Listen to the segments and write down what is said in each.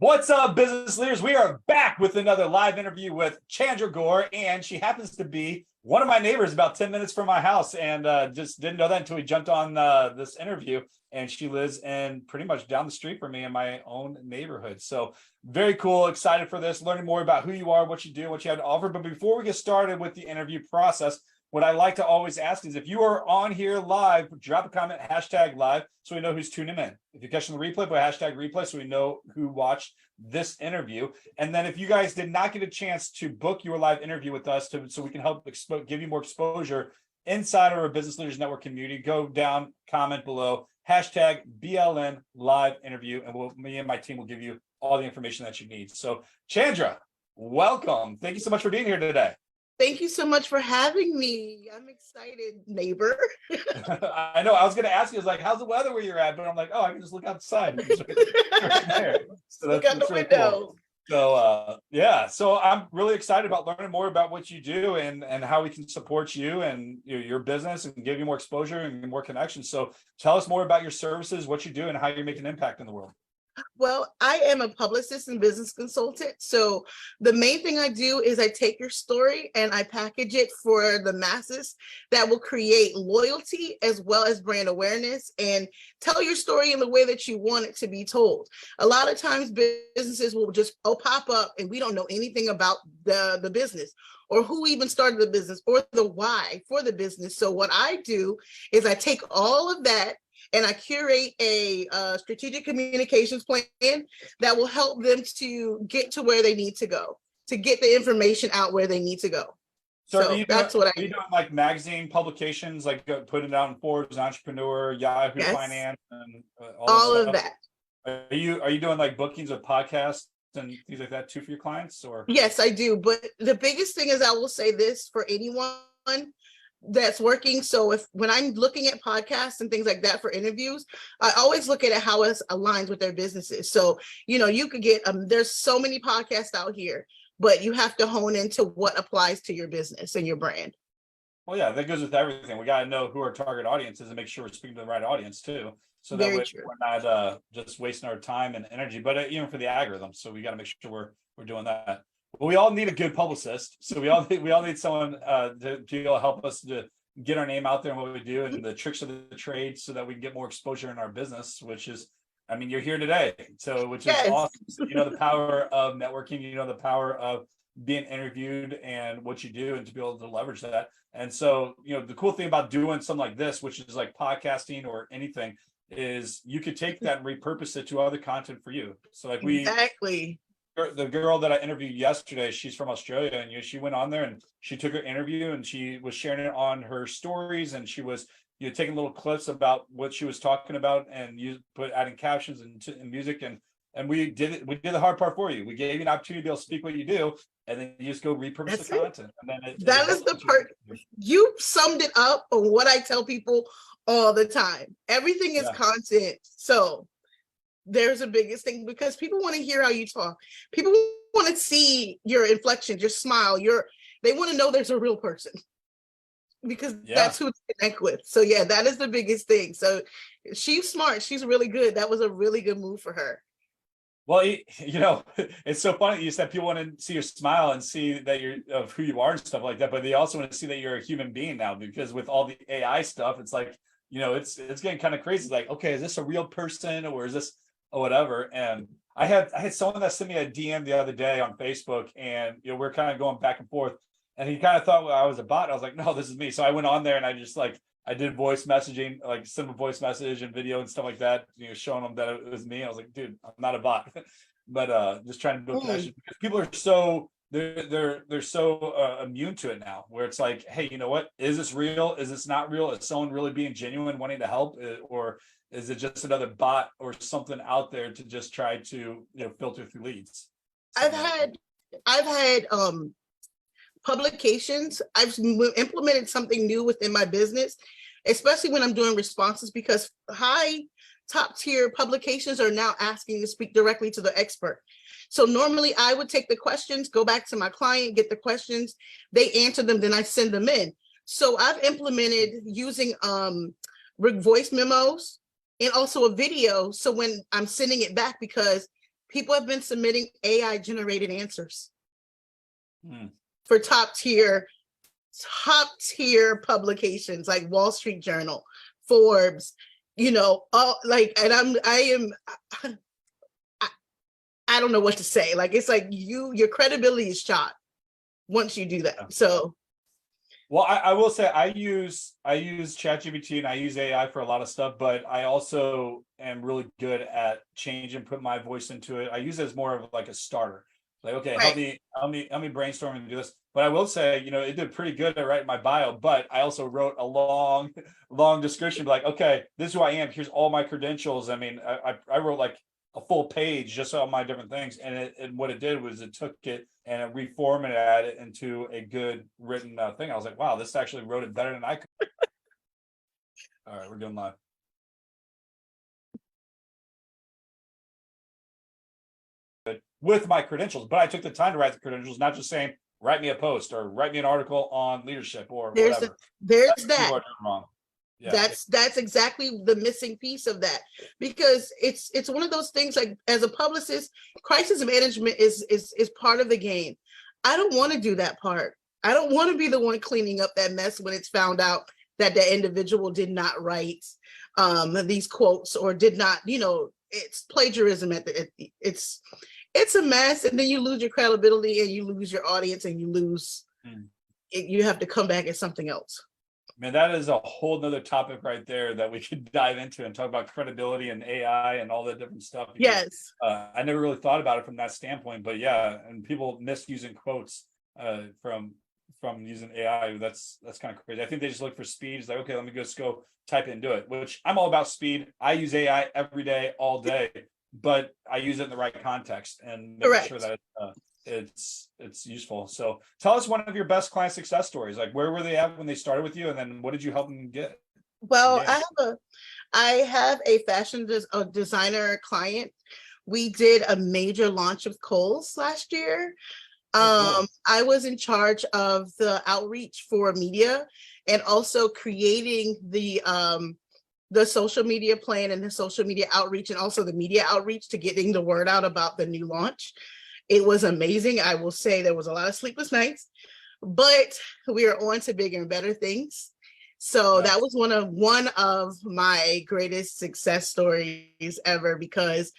What's up, business leaders? We are back with another live interview with Chandra Gore, and she happens to be one of my neighbors about 10 minutes from my house, and just didn't know that until we jumped on this interview. And she lives in pretty much down the street from me in my own neighborhood. So very cool, excited for this, learning more about who you are, what you do, what you have to offer. But before we get started with the interview process, what I like to always ask is if you are on here live, drop a comment, hashtag live, so we know who's tuning in. If you're catching the replay, put hashtag replay so we know who watched this interview. And then if you guys did not get a chance to book your live interview with us so we can help give you more exposure inside of our Business Leaders Network community, go down, comment below, hashtag BLN live interview, and me and my team will give you all the information that you need. So Chandra, welcome. Thank you so much for being here today. Thank you so much for having me. I'm excited, neighbor. I know. I was going to ask you, I was like, how's the weather where you're at? But I'm like, oh, I can just look outside. Right there. So look out the window. Cool. So, yeah. So I'm really excited about learning more about what you do and how we can support you and your business and give you more exposure and more connections. So tell us more about your services, what you do, and how you make an impact in the world. Well, I am a publicist and business consultant. So the main thing I do is I take your story and I package it for the masses that will create loyalty as well as brand awareness and tell your story in the way that you want it to be told. A lot of times businesses will just pop up and we don't know anything about the business or who even started the business or the why for the business. So what I do is I take all of that and I curate a strategic communications plan that will help them to get to where they need to go, to get the information out where they need to go. So that's what I do. Are you doing like magazine publications, like putting it out in Forbes, Entrepreneur, Yahoo Finance, and all of that? Are you doing like bookings of podcasts and things like that too for your clients? Or yes, I do. But the biggest thing is I will say this for anyone that's working. So when I'm looking at podcasts and things like that for interviews, I always look at it how it aligns with their businesses. So, you could get, there's so many podcasts out here, but you have to hone into what applies to your business and your brand. Well, yeah, that goes with everything. We got to know who our target audience is and make sure we're speaking to the right audience too. So that way we're not just wasting our time and energy, but even for the algorithm. So we got to make sure we're doing that. Well, we all need a good publicist, so we all need someone to help us to get our name out there and what we do and the tricks of the trade, so that we can get more exposure in our business. Which is, I mean, you're here today, which is awesome. So the power of networking, the power of being interviewed and what you do, and to be able to leverage that. And so, the cool thing about doing something like this, which is like podcasting or anything, is you could take that and repurpose it to other content for you. So like the girl that I interviewed yesterday, she's from Australia, and she went on there and she took her interview and she was sharing it on her stories, and she was taking little clips about what she was talking about and adding captions and music, and we did the hard part for you. We gave you an opportunity to be able to speak what you do, and then you just go repurpose the content. And then that is the part. You summed it up on what I tell people all the time. Everything is content. So there's the biggest thing, because people want to hear how you talk. People want to see your inflections, your smile, they want to know there's a real person, because that's who they connect with. So that is the biggest thing. So she's smart. She's really good. That was a really good move for her. Well, it's so funny. You said people want to see your smile and see that you're of who you are and stuff like that, but they also want to see that you're a human being now, because with all the AI stuff, it's like, it's getting kind of crazy. Like, okay, is this a real person or is this or whatever? And I had someone that sent me a DM the other day on Facebook, and we're kind of going back and forth, and he kind of thought I was a bot. I was like, no, this is me. So I went on there and I did voice messaging, like simple voice message and video and stuff like that, showing them that it was me. I was like, dude, I'm not a bot. But just trying to build connections, because people are so they're so immune to it now, where it's like, hey, you know what, is this real, is this not real, is someone really being genuine, wanting to help, or is it just another bot or something out there to just try to filter through leads? I've had publications. I've implemented something new within my business, especially when I'm doing responses, because high top tier publications are now asking to speak directly to the expert. So normally I would take the questions, go back to my client, get the questions, they answer them, then I send them in. So I've implemented using voice memos and also a video. So when I'm sending it back, because people have been submitting AI generated answers Mm. for top tier publications like Wall Street Journal, Forbes, all like, and I don't know what to say. Like, it's like your credibility is shot once you do that. So, well, I will say I use ChatGPT and I use AI for a lot of stuff, but I also am really good at changing, put my voice into it. I use it as more of like a starter. Like, okay, right. help me brainstorm and do this. But I will say, it did pretty good at writing my bio, but I also wrote a long description, like, okay, this is who I am. Here's all my credentials. I mean, I wrote like a full page just on my different things. And what it did was it took it and it reformatted it into a good written thing. I was like, wow, this actually wrote it better than I could. All right, we're doing live. With my credentials, but I took the time to write the credentials, not just saying, write me a post or write me an article on leadership or whatever. There's That's that. people are doing wrong. Yeah. That's exactly the missing piece of that, because it's one of those things, like, as a publicist, crisis management is part of the game. I don't want to do that part. I don't want to be the one cleaning up that mess when it's found out that the individual did not write these quotes or did not, it's plagiarism it's a mess, and then you lose your credibility and you lose your audience and you lose you have to come back as something else. Man, that is a whole nother topic right there that we could dive into and talk about credibility and AI and all that different stuff. Because, yes. I never really thought about it from that standpoint, but yeah, and people misusing quotes from using AI. That's kind of crazy. I think they just look for speed. It's like, okay, let me just go type it and do it, which I'm all about speed. I use AI every day, all day, but I use it in the right context and make sure that it's useful. So tell us one of your best client success stories. Like, where were they at when they started with you, and then what did you help them get? Well, I have a fashion designer client. We did a major launch of Kohl's last year. Cool. I was in charge of the outreach for media and also creating the social media plan and the social media outreach, and also the media outreach to getting the word out about the new launch. It was amazing. I will say there was a lot of sleepless nights, but we are on to bigger and better things. So that was one of my greatest success stories ever, because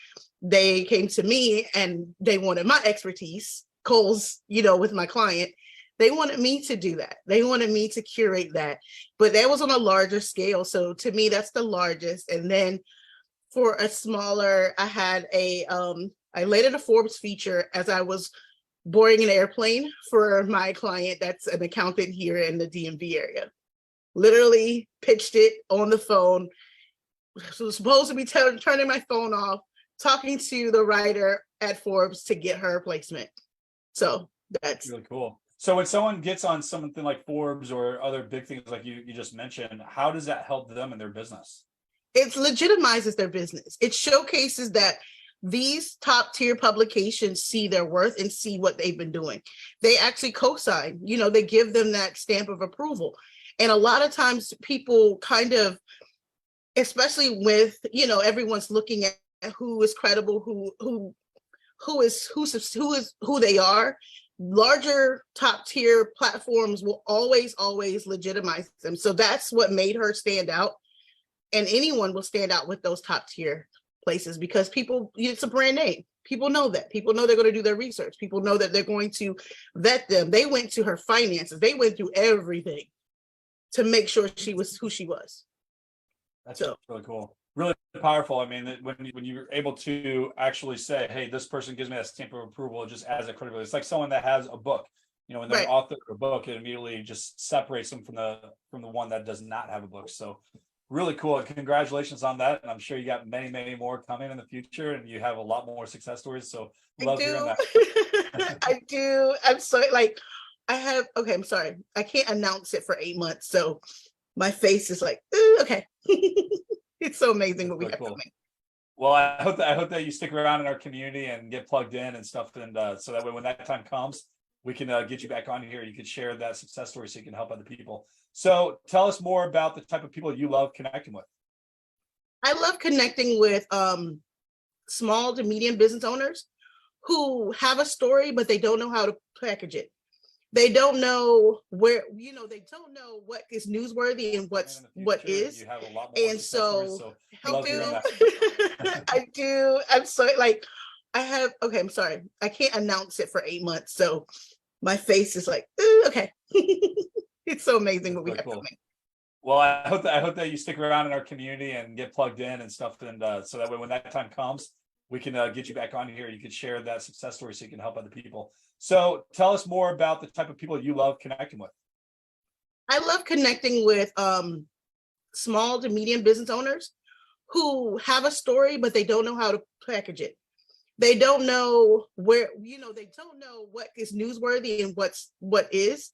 they came to me and they wanted my expertise, Kohl's, with my client. They wanted me to do that. They wanted me to curate that, but that was on a larger scale. So to me, that's the largest. And then for a smaller, I had I landed a Forbes feature as I was boarding an airplane for my client that's an accountant here in the DMV area. Literally pitched it on the phone. So was supposed to be turning my phone off, talking to the writer at Forbes to get her placement. So that's really cool. So when someone gets on something like Forbes or other big things like you just mentioned, how does that help them in their business? It legitimizes their business. It showcases that these top tier publications see their worth and see what they've been doing. They actually co-sign, they give them that stamp of approval. And a lot of times people kind of, especially with, everyone's looking at who is credible, who they are. Larger top tier platforms will always legitimize them. So that's what made her stand out. And anyone will stand out with those top tier places, because people, it's a brand name. People know that. People know they're going to do their research. People know that they're going to vet them. They went to her finances. They went through everything to make sure she was who she was. That's really cool. Really powerful. I mean, when you're able to actually say, hey, this person gives me a stamp of approval, just as a credibility. It's like someone that has a book. When they're an author of a book, it immediately just separates them from the one that does not have a book. So really cool. And congratulations on that. And I'm sure you got many, many more coming in the future, and you have a lot more success stories. So love hearing that. I do. I'm so I'm sorry. I can't announce it for 8 months. So my face is like, okay. It's so amazing what we have coming. Well, I hope that you stick around in our community and get plugged in and stuff. And so that way, when that time comes, we can get you back on here. You can share that success story so you can help other people. So tell us more about the type of people you love connecting with. I love connecting with small to medium business owners who have a story, but they don't know how to package it. They don't know where, they don't know what is newsworthy and what is. You have a lot more And so help you. I do. I'm sorry. Like okay, I'm sorry. I can't announce it for 8 months. So my face is like, okay. It's so amazing what we have coming. Well, I hope that you stick around in our community and get plugged in and stuff. And so that way, when that time comes, we can get you back on here. You can share that success story so you can help other people. So tell us more about the type of people you love connecting with. I love connecting with small to medium business owners who have a story, but they don't know how to package it. They don't know where, they don't know what is newsworthy and what is.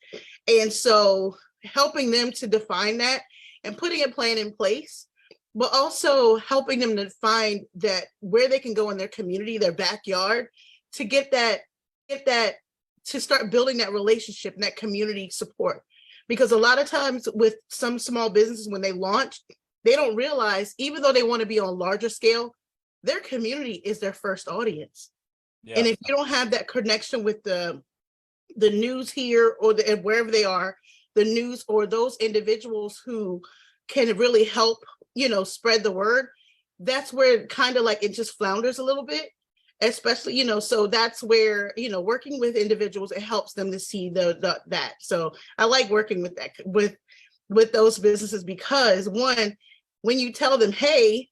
And so helping them to define that and putting a plan in place, but also helping them to find that where they can go in their community, their backyard, to get that, to start building that relationship and that community support. Because a lot of times with some small businesses, when they launch, they don't realize, even though they want to be on a larger scale, their community is their first audience. Yeah. And if you don't have that connection with the news here or wherever they are, the news or those individuals who can really help, spread the word, that's where it kind of like it just flounders a little bit, especially, so that's where, working with individuals, it helps them to see that. So I like working with that, with those businesses, because one, when you tell them, hey,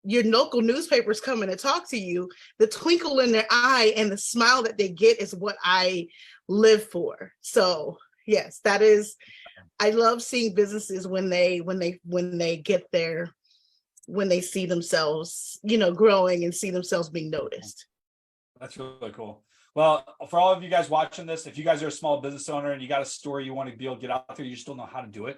your local newspaper's coming to talk to you, the twinkle in their eye and the smile that they get is what I live for. So yes, that is, I love seeing businesses when they get there, when they see themselves, growing and see themselves being noticed. That's really cool. Well, for all of you guys watching this, if you guys are a small business owner and you got a story you want to be able to get out there, you just don't know how to do it,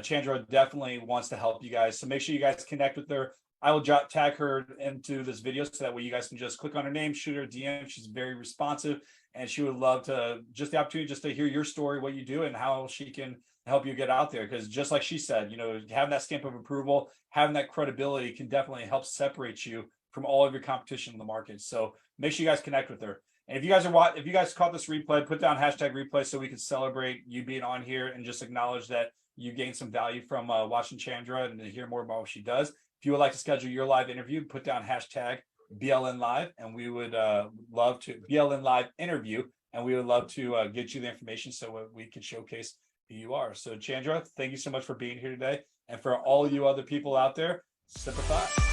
Chandra definitely wants to help you guys. So make sure you guys connect with her. I will tag her into this video so that way you guys can just click on her name, shoot her a DM. She's very responsive, and she would love to just the opportunity just to hear your story, what you do, and how she can help you get out there. Because just like she said, having that stamp of approval, having that credibility can definitely help separate you from all of your competition in the market. So make sure you guys connect with her. And if you guys caught this replay, put down #replay so we can celebrate you being on here and just acknowledge that you gained some value from watching Chandra and to hear more about what she does. If you would like to schedule your live interview, put down #BLN Live, and we would love to BLN Live interview, and we would love to get you the information so we can showcase who you are. So Chandra, thank you so much for being here today, and for all you other people out there, Simplify.